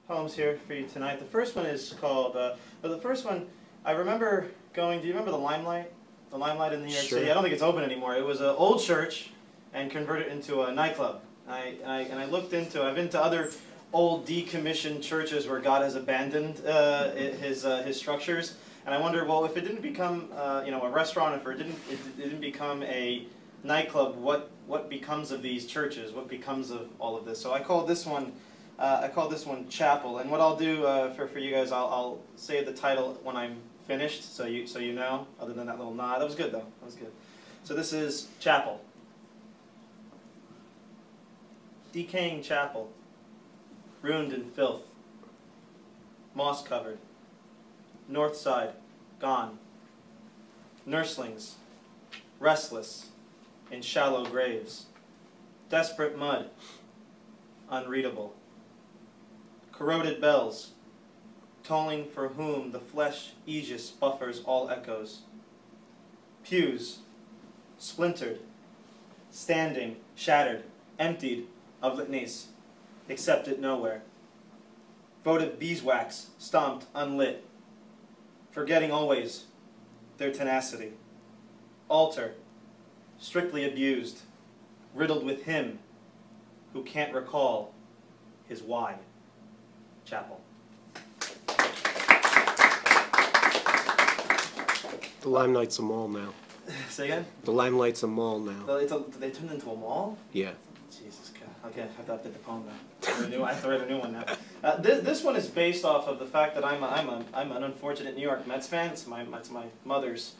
poems here for you tonight. The first one is called, the first one, I remember going, do you remember the Limelight? The Limelight in New York City? I don't think it's open anymore. It was an old church and converted into a nightclub. And I looked into, I've been to other old decommissioned churches where God has abandoned his structures. And I wonder, well, if it didn't become a restaurant, if it didn't become a nightclub, what becomes of these churches? What becomes of all of this? So I call this one Chapel. And what I'll do for you guys, I'll say the title when I'm finished, so you know. Other than that little nod, that was good though. That was good. So this is Chapel. Decaying chapel, ruined in filth, moss covered. North side, gone. Nurslings, restless, in shallow graves. Desperate mud, unreadable. Corroded bells, tolling for whom the flesh aegis buffers all echoes. Pews, splintered, standing, shattered, emptied of litanies, accepted nowhere. Votive beeswax, stomped, unlit, forgetting always their tenacity. Altar, strictly abused, riddled with him who can't recall his why. Chapel. The Limelight's a mall now. Say again? The Limelight's a mall now. They turned into a mall? Yeah. Jesus God. Okay, I have to update the poem now. I have to write a new one now. This one is based off of the fact that I'm an unfortunate New York Mets fan. It's my mother's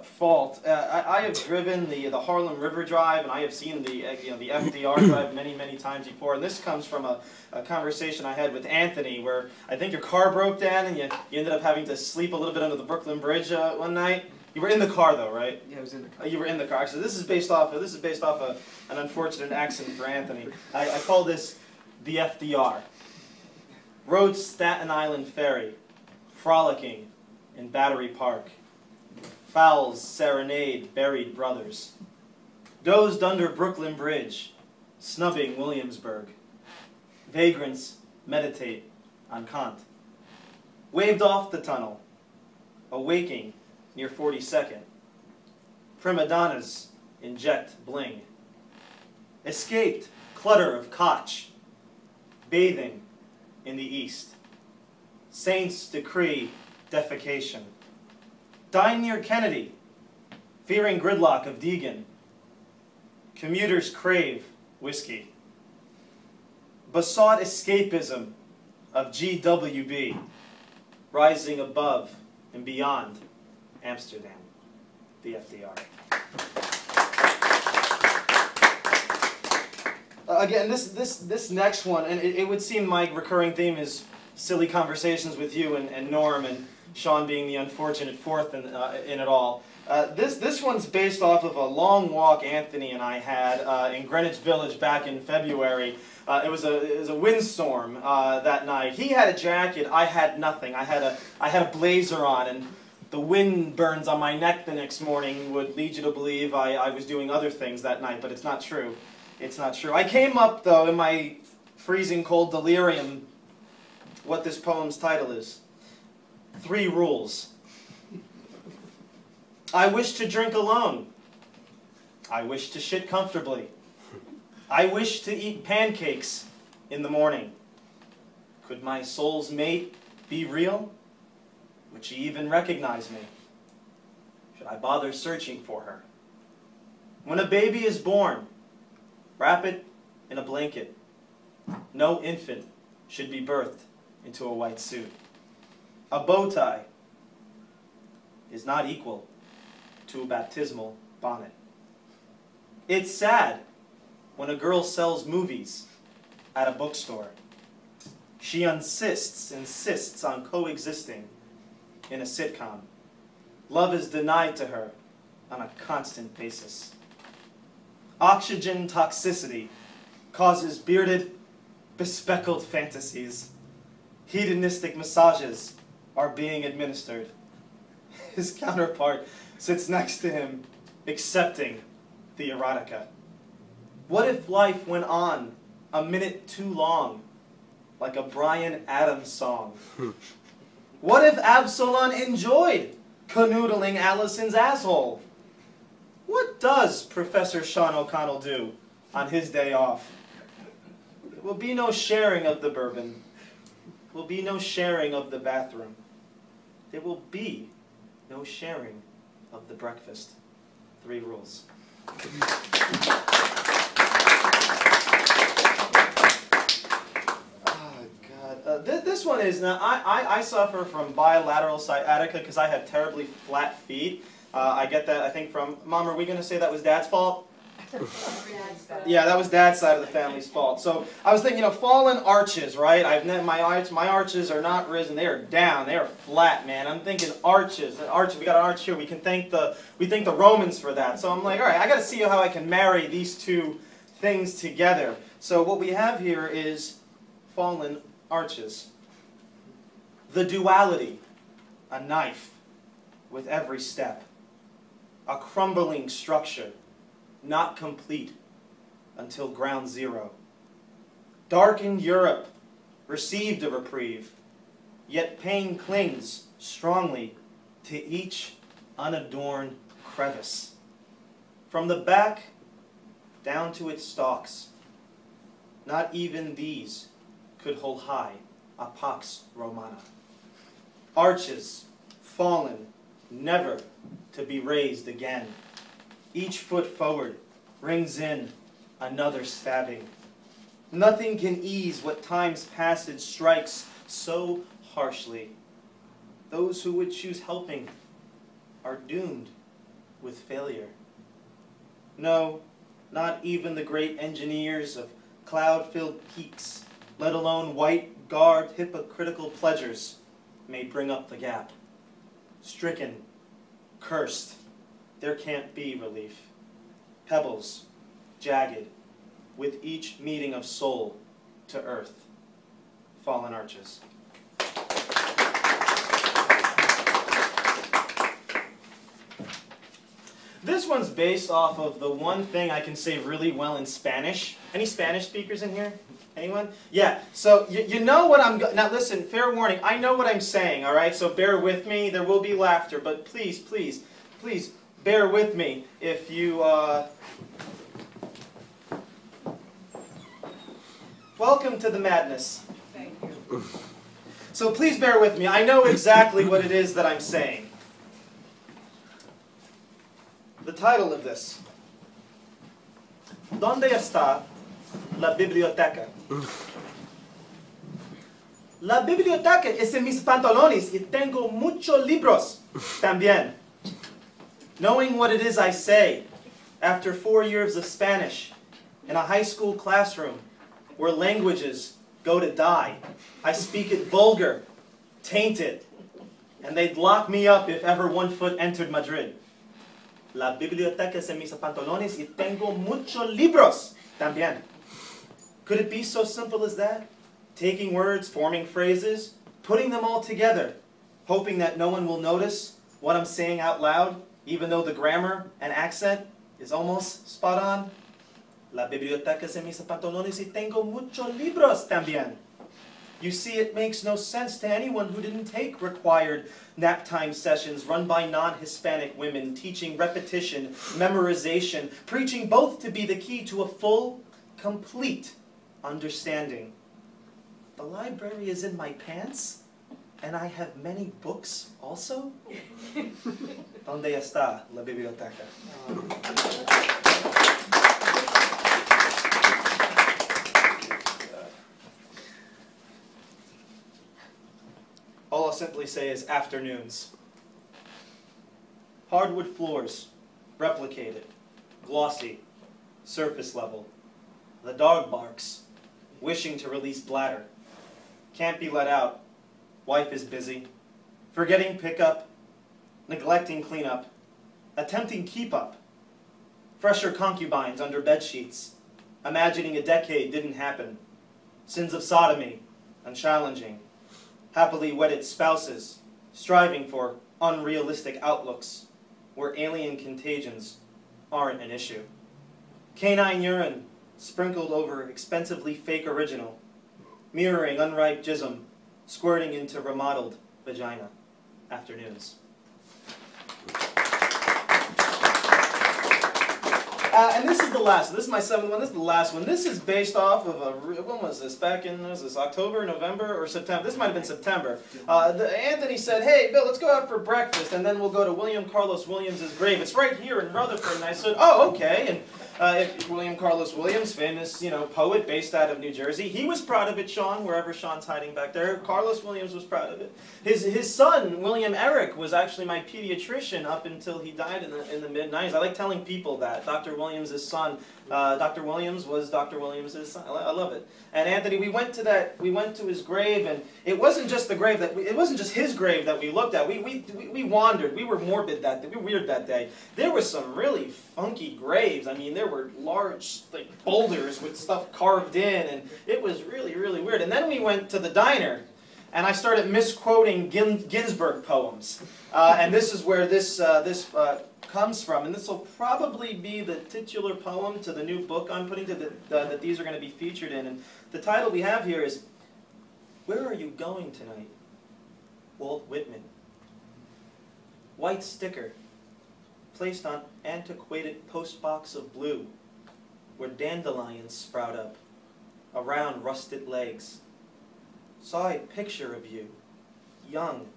fault. I have driven the Harlem River Drive, and I have seen the FDR Drive many times before. And this comes from a conversation I had with Anthony, where I think your car broke down, and you ended up having to sleep a little bit under the Brooklyn Bridge one night. You were in the car though, right? Yeah, I was in the car. You were in the car. So this is based off an unfortunate accident for Anthony. I call this the FDR. Rode Staten Island Ferry, frolicking in Battery Park. Fowls serenade buried brothers. Dozed under Brooklyn Bridge, snubbing Williamsburg. Vagrants meditate on Kant. Waved off the tunnel, awaking near 42nd. Prima donnas inject bling. Escaped clutter of Koch, bathing in the east. Saints decree defecation. Dine near Kennedy, fearing gridlock of Deegan. Commuters crave whiskey. Besought escapism of GWB, rising above and beyond Amsterdam, the FDR. Again, this next one, and it would seem my recurring theme is silly conversations with you and Norm and Sean being the unfortunate fourth in it all. This one's based off of a long walk Anthony and I had in Greenwich Village back in February. It was a windstorm that night. He had a jacket, I had nothing. I had a blazer on, and the wind burns on my neck the next morning would lead you to believe I was doing other things that night, but it's not true. It's not true. I came up, though, in my freezing cold delirium, what this poem's title is. 3 rules. I wish to drink alone. I wish to shit comfortably. I wish to eat pancakes in the morning. Could my soul's mate be real? Would she even recognize me? Should I bother searching for her? When a baby is born, wrap it in a blanket. No infant should be birthed into a white suit. A bow tie is not equal to a baptismal bonnet. It's sad when a girl sells movies at a bookstore. She insists on coexisting in a sitcom. Love is denied to her on a constant basis. Oxygen toxicity causes bearded, bespeckled fantasies. Hedonistic massages are being administered. His counterpart sits next to him, accepting the erotica. What if life went on a minute too long? like a Bryan Adams song. What if Absalom enjoyed canoodling Allison's asshole? What does Professor Sean O'Connell do on his day off? There will be no sharing of the bourbon. There will be no sharing of the bathroom. There will be no sharing of the breakfast. 3 rules. This one is, now I suffer from bilateral sciatica because I have terribly flat feet. I get that, I think, from, Mom, are we going to say that was Dad's fault? Yeah, that was Dad's side of the family's fault. So I was thinking, fallen arches, right? My arches are not risen, they are down, they are flat, man. I'm thinking arches, we got an arch here, we thank the Romans for that. So I'm like, all right, I got to see how I can marry these 2 things together. So what we have here is fallen arches. The duality, a knife with every step. A crumbling structure, not complete until ground zero. Darkened Europe received a reprieve, yet pain clings strongly to each unadorned crevice. From the back down to its stalks, not even these could hold high a Pax Romana. Arches, fallen, never to be raised again. Each foot forward rings in another stabbing. Nothing can ease what time's passage strikes so harshly. Those who would choose helping are doomed with failure. No, not even the great engineers of cloud-filled peaks, let alone white-garbed hypocritical pledgers, may bring up the gap. Stricken, cursed, there can't be relief. Pebbles, jagged, with each meeting of soul to earth. Fallen arches. This one's based off of the one thing I can say really well in Spanish. Any Spanish speakers in here? Anyone? Yeah, so you know what I'm... Now listen, fair warning, I know what I'm saying, all right? So bear with me. There will be laughter, but please, please, please bear with me if you... Welcome to the madness. Thank you. So please bear with me. I know exactly what it is that I'm saying. The title of this. ¿Dónde está la biblioteca? La biblioteca es en mis pantalones y tengo muchos libros también. Knowing what it is I say, after 4 years of Spanish in a high school classroom where languages go to die, I speak it vulgar, tainted, and they'd lock me up if ever one foot entered Madrid. La biblioteca es en mis pantalones y tengo muchos libros también. Could it be so simple as that? Taking words, forming phrases, putting them all together, hoping that no one will notice what I'm saying out loud, even though the grammar and accent is almost spot on. La biblioteca es en mis pantalones y tengo muchos libros también. You see, it makes no sense to anyone who didn't take required nap time sessions run by non-Hispanic women, teaching repetition, memorization, preaching both to be the key to a full, complete understanding. The library is in my pants, and I have many books also. ¿Dónde está la biblioteca? All I'll simply say is afternoons. Hardwood floors, replicated, glossy, surface level. The dog barks, wishing to release bladder. Can't be let out. Wife is busy. Forgetting pickup, neglecting cleanup, attempting keep up. Fresher concubines under bed sheets, imagining a decade didn't happen. Sins of sodomy, unchallenging. Happily wedded spouses, striving for unrealistic outlooks, where alien contagions aren't an issue. Canine urine sprinkled over expensively fake original. mirroring unripe jism, squirting into remodeled vagina. Afternoons. And this is the last. This is my 7th one. This is the last one. This is based off of a. When was this? Back in October, November, or September? This might have been September. Anthony said, "Hey, Bill, let's go out for breakfast, and then we'll go to William Carlos Williams' grave. It's right here in Rutherford." And I said, "Oh, okay." And William Carlos Williams, famous, poet based out of New Jersey. He was proud of it, Sean, wherever Sean's hiding back there. Carlos Williams was proud of it. His son, William Eric, was actually my pediatrician up until he died in the mid-90s. I like telling people that. Dr. Williams' son, Dr. Williams was Dr. Williams' son. I love it. And Anthony, we went to his grave, and it wasn't just the grave it wasn't just his grave that we looked at. We wandered. We were morbid that day. We were weird that day. There were some really funky graves. I mean, there were large boulders with stuff carved in, and it was really, really weird. And then we went to the diner, and I started misquoting Ginsberg poems. And this is where this comes from, and this will probably be the titular poem to the new book I'm putting that these are going to be featured in. And the title we have here is, "Where Are You Going Tonight?" Walt Whitman. White sticker placed on antiquated postbox of blue, where dandelions sprout up around rusted legs. Saw a picture of you, young,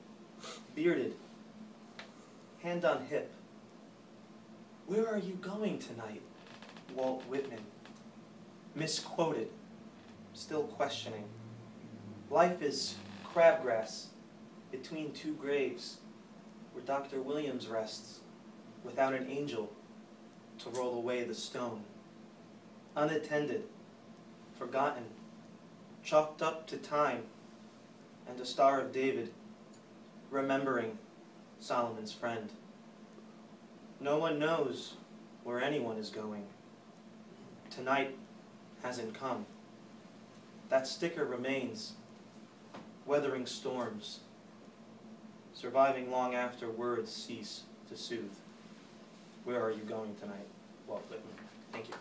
bearded, hand on hip. Where are you going tonight, Walt Whitman? Misquoted, still questioning. Life is crabgrass between two graves, where Dr. Williams rests, without an angel to roll away the stone. Unattended, forgotten, chalked up to time, and a Star of David, remembering Solomon's friend. No one knows where anyone is going. Tonight hasn't come. That sticker remains, weathering storms, surviving long after words cease to soothe. Where are you going tonight, Walt Whitman? Thank you.